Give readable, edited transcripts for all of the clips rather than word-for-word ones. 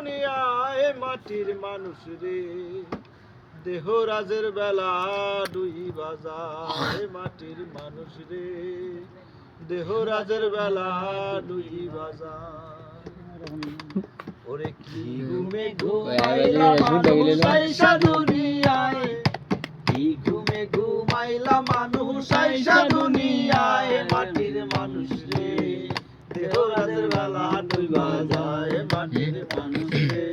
দুনিয়ায় মাটির মানুষ রে, দেহ রাজের বেলা দুই বাজায় মাটির মানুষ রে, দেহ রাজের বেলা দুই বাজায়। ওরে কি ঘুমে ঘুমাইলা মানুষ আইসা দুনিয়ায়, কি ঘুমে ঘুমাইলা মানুষ আইসা দুনিয়ায় মাটির মানুষ রে, দেহ রাজের বেলা দুই বাজায় মাটির মানুষ রে,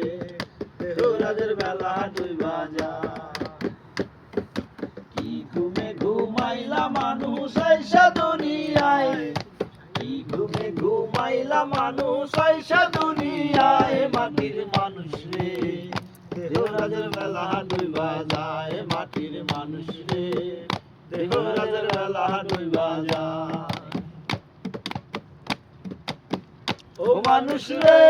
দেহ রাজের বেলা দুই বাজায়। কি ঘুমে ঘুমাইলা মানুষ আইসা দুনিয়ায়, কি ঘুমে ঘুমাইলা মানুষ আইসা দুনিয়ায় মাটির মানুষ রে, দেহ রাজের বেলা দুই বাজায় মাটির মানুষ রে, দেহ রাজের বেলা দুই বাজায়। ও মানুষ রে,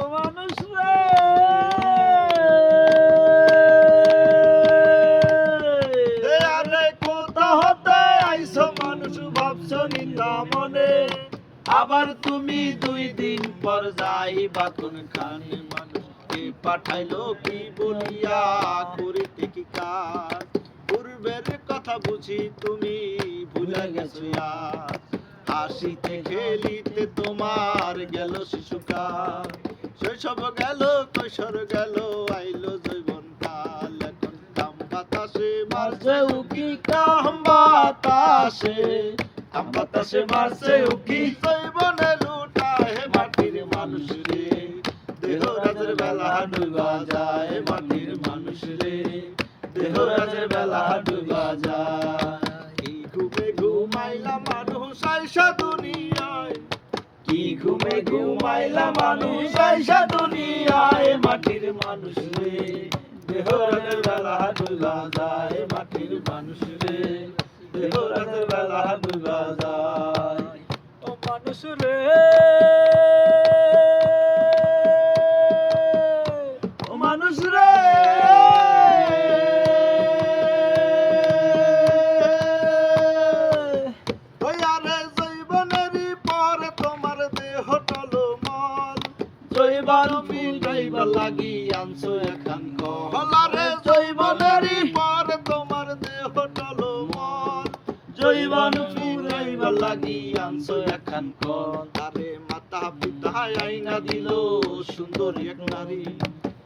ও মানুষ রে, আরে কোথা হতে আইছো মানুষ ভাবছো নিন্দা মনে, আবার তুমি দুই দিন পর যাইবা কোনখানে। মানুষকে পাঠাইলো কি বলিয়া করিতে কি কাজ, পূর্বের কথা বুঝি তুমি ভুলে গেছো আজ। হাসিতে খেলিতে তোমার গেল শিশুকাল, শৈশব গেল কৈশোর গেল আইলো যৌবন কাল। এখন কাম বাতাসে মারছে উকি, কাম বাতাসে, কাম বাতাসে মারছে উকি, যৌবনে লুটায় মাটির মানুষ রে, দেহ রাজের বেলা দুই বাজায় মাটির মানুষ রে, দেহ রাজের বেলা দুই বাজায়। কি ঘুমে ঘুমাইলা মানুষ আইসা দুনিয়ায়, কি ঘুমে ঘুমাইলা মানুষ আইসা দুনিয়ায় মাটির মানুষ রে, দেহ রাজের বেলা দুই বাজায় মাটির মানুষ রে, দেহ রাজের বেলা দুই বাজায়। ও মানুষ রে, ও মানুষ রে, জৈবন ফুরাইবার লাগি আনছো এখান কলারে, জৈবনেরই পর তোমার দেহ টলমল, জৈবন ফুরাইবার লাগি আনছো এখান কল। আরে মাতা পিতা আইনা দিল সুন্দরী এক নারী,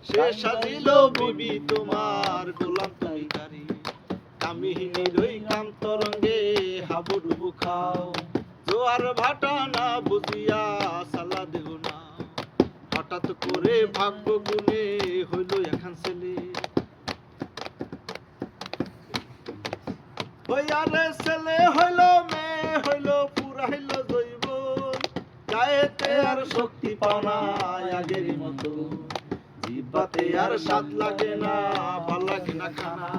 সে সাজিল বিবি তোমার গোলাম তরিকারি। কামিনীর ওই কাম তরঙ্গে হাবুডুবু খাও, জোয়ার ভাটা না বুঝিয়া সালা দেহ না। হঠাৎ করে ভাগ্য গুণে হইল এখন ছেলে, হইয়ারে ছেলে হইল মেয়ে হইল পুরাইল জৈবন, গায়েতে আর শক্তি পাও না আগের মতো, জিহ্বাতে আর স্বাদ লাগে না, ভাল লাগে না খানা।